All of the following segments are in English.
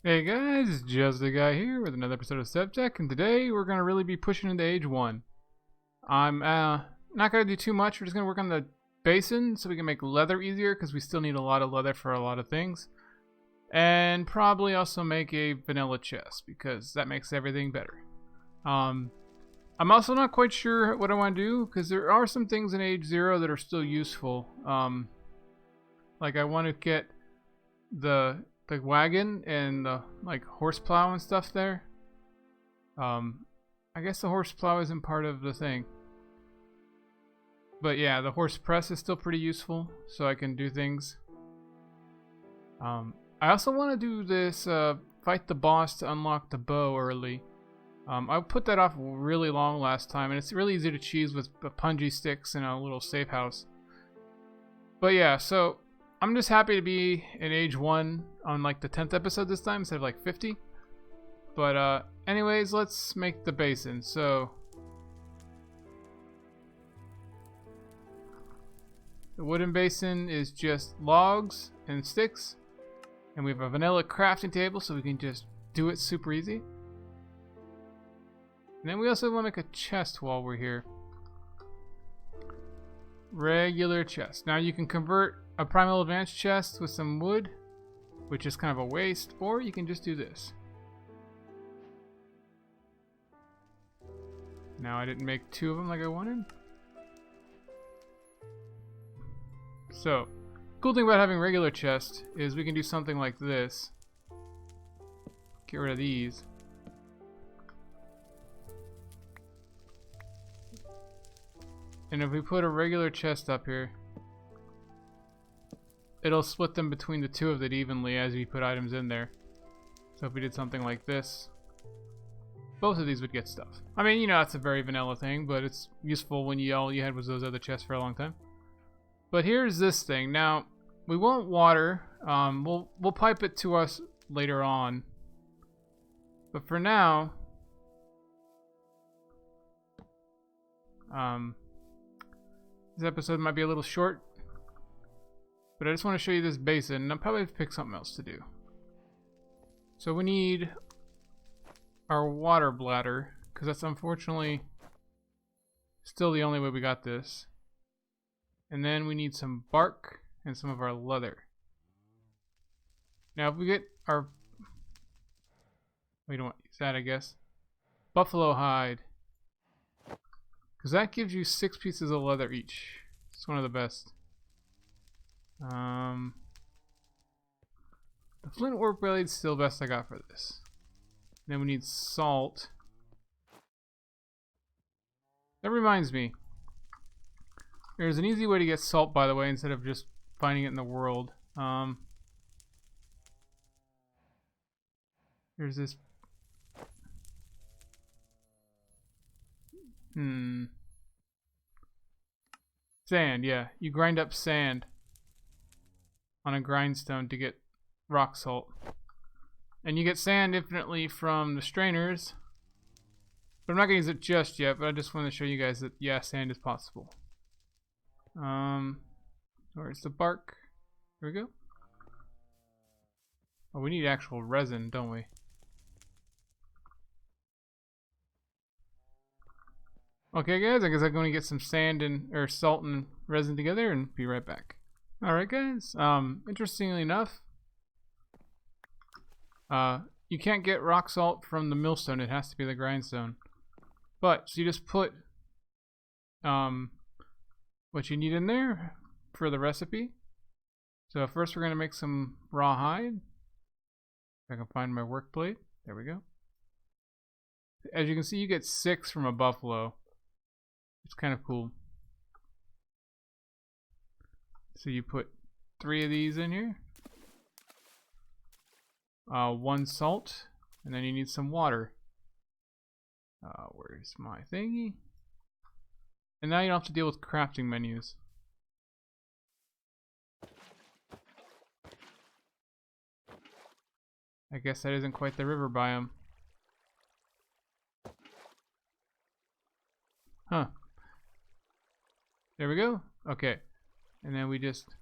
Hey guys, it's Justa guy here with another episode of Sevtech, and today we're gonna really be pushing into Age 1. I'm not gonna do too much, we're just gonna work on the basin so we can make leather easier, because we still need a lot of leather for a lot of things. And probably also make a vanilla chest, because that makes everything better. I'm also not quite sure what I want to do, because there are some things in Age 0 that are still useful. Like I want to get the wagon and the like horse plow and stuff there. I guess the horse plow isn't part of the thing, but yeah, the horse press is still pretty useful, so I can do things. I also want to do this fight the boss to unlock the bow early. I put that off really long last time, and it's really easy to cheese with punji sticks in a little safe house. But yeah, so I'm just happy to be in Age 1 on like the 10th episode this time instead of like 50. But anyways, let's make the basin. So the wooden basin is just logs and sticks, and we have a vanilla crafting table so we can just do it super easy. And then we also want to make a chest while we're here. Regular chest. Now you can convert a primal advanced chest with some wood, which is kind of a waste, or you can just do this. Now I didn't make two of them like I wanted. So, cool thing about having regular chest is we can do something like this. Get rid of these. And if we put a regular chest up here, it'll split them between the two of it evenly as we put items in there. So if we did something like this, both of these would get stuff. I mean, you know, it's a very vanilla thing, but it's useful when all you had was those other chests for a long time. But here's this thing. Now, we want water. We'll pipe it to us later on. But for now, this episode might be a little short, but I just want to show you this basin, and I'll probably have to pick something else to do. So we need our water bladder, because that's unfortunately still the only way we got this. And then we need some bark and some of our leather. Now if we get our... we don't want to use that, I guess. Buffalo hide. Because that gives you 6 pieces of leather each. It's one of the best. The flint work blade's still best I got for this. Then we need salt. That reminds me. There's an easy way to get salt, by the way, instead of just finding it in the world. There's this... Sand, yeah. You grind up sand on a grindstone to get rock salt. And you get sand infinitely from the strainers. But I'm not going to use it just yet, but I just want to show you guys that, yeah, sand is possible. Where's the bark? Here we go. Oh, we need actual resin, don't we? Okay guys, I guess I'm going to get some sand and or salt and resin together and be right back. Alright guys, interestingly enough, you can't get rock salt from the millstone, it has to be the grindstone. But, so you just put what you need in there for the recipe. So first we're going to make some raw hide. If I can find my work plate. There we go. As you can see, you get 6 from a buffalo. It's kind of cool. So you put 3 of these in here. 1 salt. And then you need some water. Where's my thingy? And now you don't have to deal with crafting menus. I guess that isn't quite the river biome. Huh. There we go. Okay. And then we just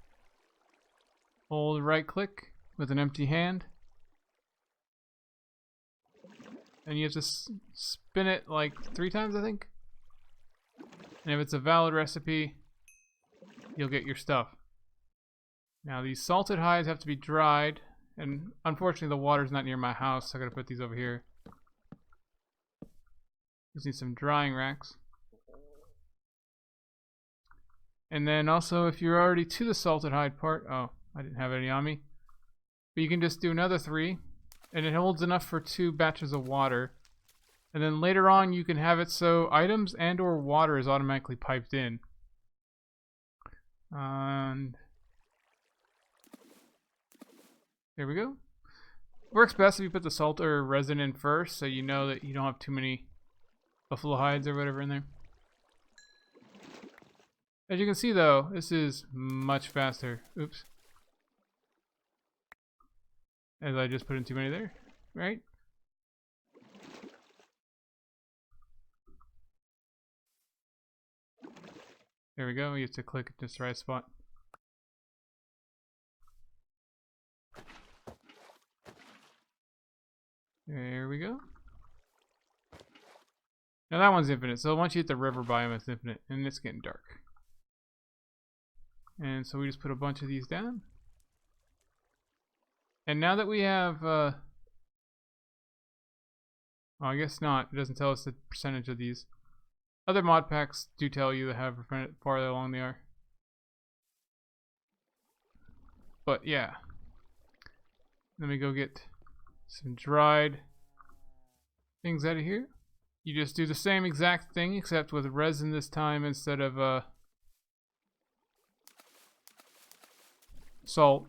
hold right click with an empty hand and you have to spin it like 3 times, I think. And if it's a valid recipe, you'll get your stuff. Now these salted hides have to be dried, and unfortunately the water's not near my house, so I gotta put these over here. Just need some drying racks. And then also, if you're already to the salted hide part, oh, I didn't have any on me. But you can just do another 3, and it holds enough for 2 batches of water. And then later on, you can have it so items and or water is automatically piped in. And there we go. Works best if you put the salt or resin in first, so you know that you don't have too many buffalo hides or whatever in there. As you can see though, this is much faster. Oops. As I just put in too many there, right? There we go, you have to click at just the right spot. There we go. Now that one's infinite, so once you hit the river biome, it's infinite, and it's getting dark. And so we just put a bunch of these down. And now that we have, well, I guess not. It doesn't tell us the percentage of these. Other mod packs do tell you how far along they are. But yeah. Let me go get some dried things out of here. You just do the same exact thing except with resin this time instead of salt,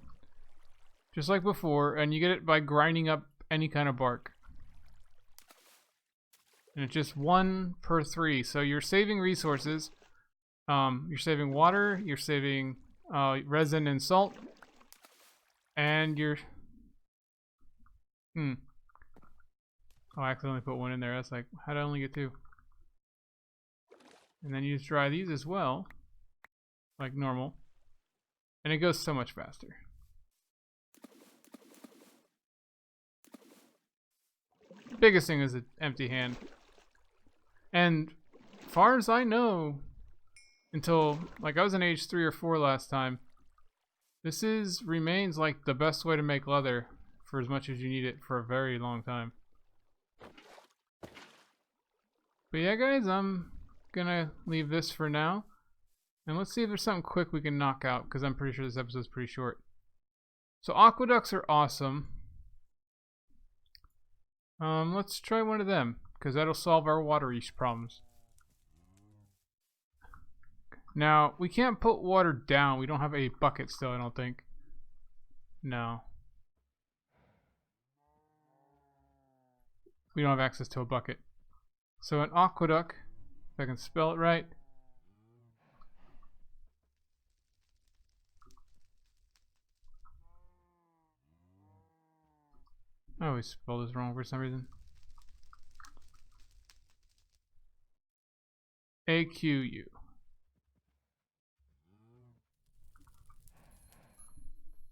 just like before, and you get it by grinding up any kind of bark, and it's just 1 per 3, so you're saving resources. You're saving water, you're saving resin and salt, and you're oh, I accidentally put 1 in there. That's like, how did I only get 2? And then you just dry these as well, like normal. And it goes so much faster. Biggest thing is an empty hand. And far as I know, until like I was in age 3 or 4 last time, this remains like the best way to make leather for as much as you need it for a very long time. But yeah guys, I'm gonna leave this for now. And let's see if there's something quick we can knock out, because I'm pretty sure this episode's pretty short. So aqueducts are awesome. Let's try one of them, because that'll solve our water issue problems. Now, we can't put water down. We don't have a bucket still, I don't think. No. We don't have access to a bucket. So an aqueduct, if I can spell it right. I always spell this wrong for some reason. AQU.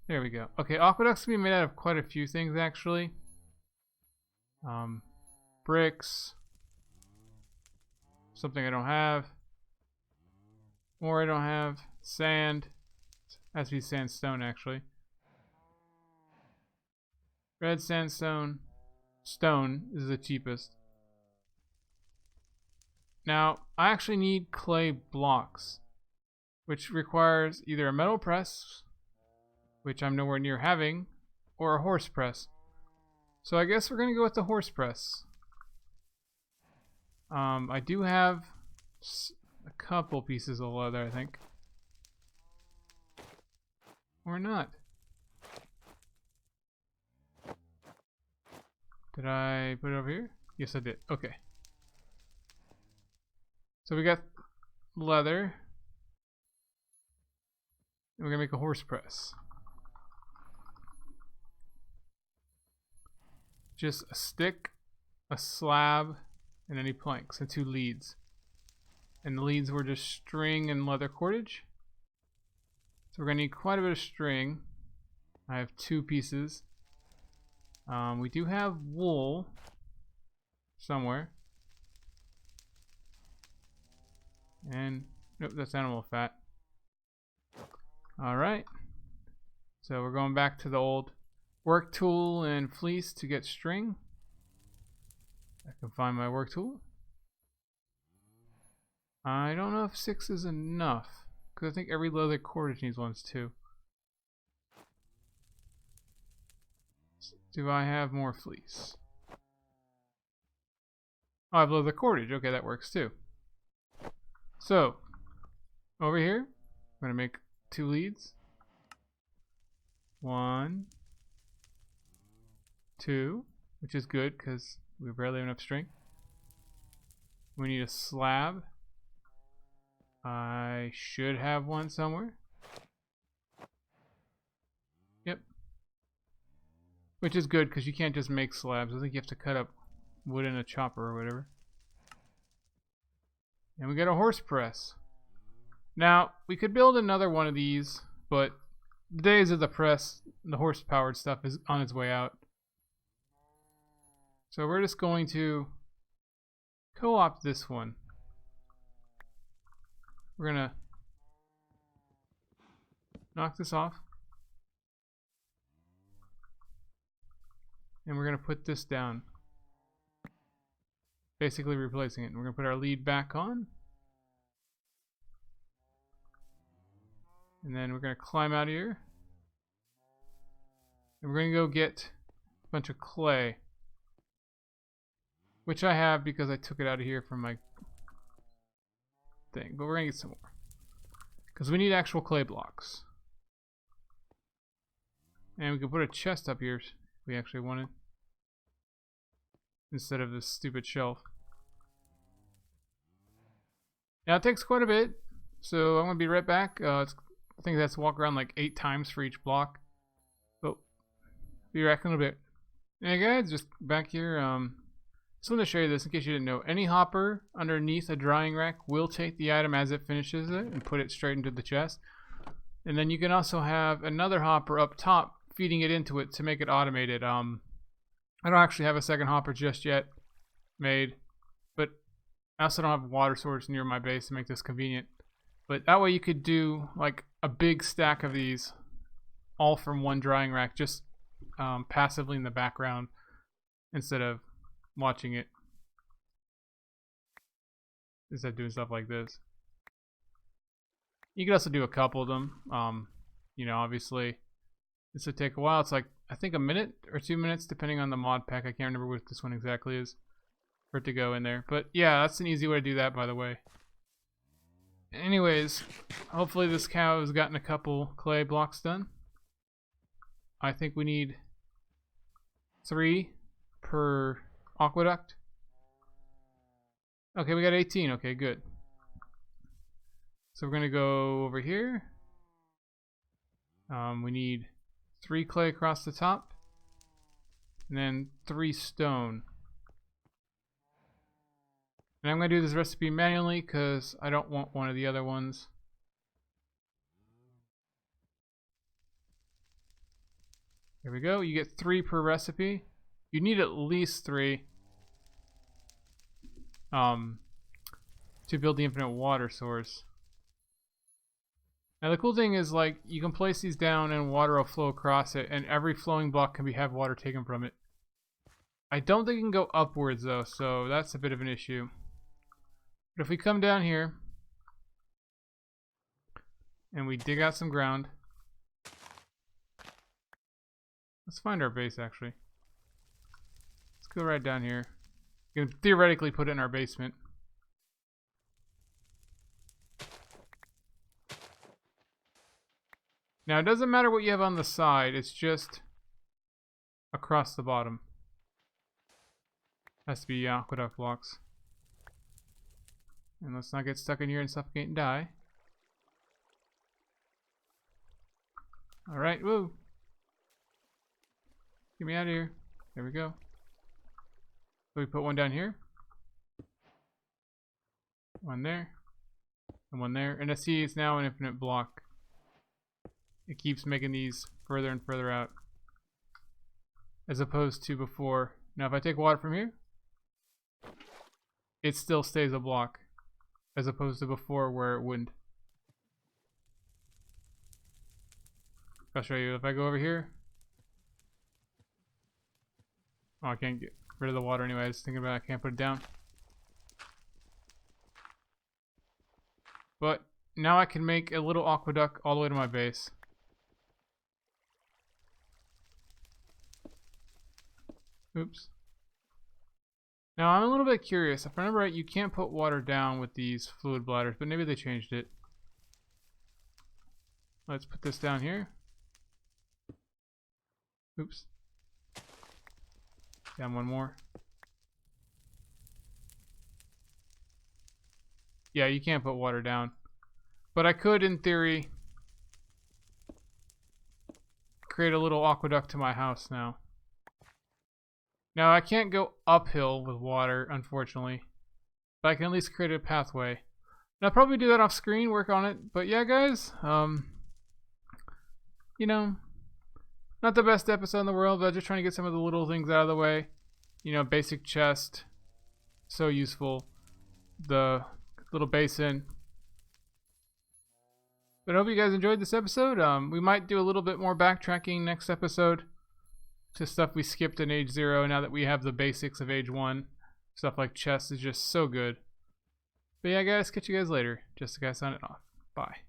There we go. Okay, aqueducts can be made out of quite a few things actually. Bricks. Something I don't have. More I don't have. Sand. It has to be sandstone actually. Red sandstone. Stone is the cheapest. Now, I actually need clay blocks, which requires either a metal press, which I'm nowhere near having, or a horse press. So I guess we're going to go with the horse press. I do have a couple pieces of leather, I think. Or not. Did I put it over here? Yes, I did. Okay. So we got leather. And we're going to make a horse press. Just a stick, a slab, and any planks, and 2 leads. And the leads were just string and leather cordage. So we're going to need quite a bit of string. I have 2 pieces. We do have wool. somewhere. And nope, that's animal fat. Alright. So we're going back to the old work tool and fleece to get string. I can find my work tool. I don't know if 6 is enough, because I think every leather cordage needs ones too. Do I have more fleece? Oh, I have leather cordage. Okay, that works too. So, over here, I'm going to make 2 leads. 1, 2, which is good because we barely have enough string. We need a slab. I should have one somewhere. Yep. Which is good because you can't just make slabs. I think you have to cut up wood in a chopper or whatever. And we got a horse press. Now, we could build another one of these, but the days of the press, the horse-powered stuff is on its way out. So we're just going to co-opt this one. We're going to knock this off. And we're going to put this down. Basically replacing it. And we're going to put our lead back on. And then we're going to climb out of here. And we're going to go get a bunch of clay. Which I have because I took it out of here from my thing. But we're going to get some more. Because we need actual clay blocks. And we can put a chest up here if we actually wanted. Instead of this stupid shelf. Now it takes quite a bit. So I'm going to be right back. I think that's walk around like 8 times for each block. But be back in a bit. Hey guys, just back here. Just want to show you this in case you didn't know. Any hopper underneath a drying rack will take the item as it finishes it and put it straight into the chest. And then you can also have another hopper up top feeding it into it to make it automated. I don't actually have a second hopper just yet made, but I also don't have water storage near my base to make this convenient. But that way you could do like a big stack of these all from one drying rack, just passively in the background instead of watching it. Instead of doing stuff like this. You could also do a couple of them. You know, obviously this would take a while. It's like I think a minute or 2 minutes depending on the mod pack. I can't remember what this one exactly is for it to go in there. But yeah, that's an easy way to do that, by the way. Anyways, hopefully this cow has gotten a couple clay blocks done. I think we need 3 per aqueduct. Okay, we got 18. Okay, good. So we're gonna go over here. We need 3 clay across the top, and then 3 stone. And I'm gonna do this recipe manually because I don't want one of the other ones. Here we go. You get 3 per recipe. You need at least 3 to build the infinite water source. Now the cool thing is, like, you can place these down and water will flow across it, and every flowing block can have water taken from it. I don't think it can go upwards though, so that's a bit of an issue. But if we come down here and we dig out some ground, let's find our base actually. Let's go right down here. You can theoretically put it in our basement. Now it doesn't matter what you have on the side, it's just across the bottom. Has to be aqueduct blocks. And let's not get stuck in here and suffocate and die. Alright, woo! Get me out of here. There we go. So we put one down here. One there. And one there. And I see it's now an infinite block. It keeps making these further and further out. As opposed to before. Now if I take water from here. it still stays a block, as opposed to before where it wouldn't. I'll show you. If I go over here, oh, I can't get rid of the water anyway. I was thinking about it. I can't put it down. But now I can make a little aqueduct all the way to my base. Oops. Now I'm a little bit curious. If I remember right, you can't put water down with these fluid bladders, but maybe they changed it. Let's put this down here. Oops. Down one more. Yeah, you can't put water down. But I could, in theory, create a little aqueduct to my house now. Now, I can't go uphill with water, unfortunately. But I can at least create a pathway. And I'll probably do that off screen, work on it. But yeah, guys, you know, not the best episode in the world, but just trying to get some of the little things out of the way. You know, basic chest, so useful. The little basin. But I hope you guys enjoyed this episode. We might do a little bit more backtracking next episode to stuff we skipped in Age 0 now that we have the basics of Age 1. Stuff like chests is just so good. But yeah, guys, catch you guys later. Just the guy signing off. Bye.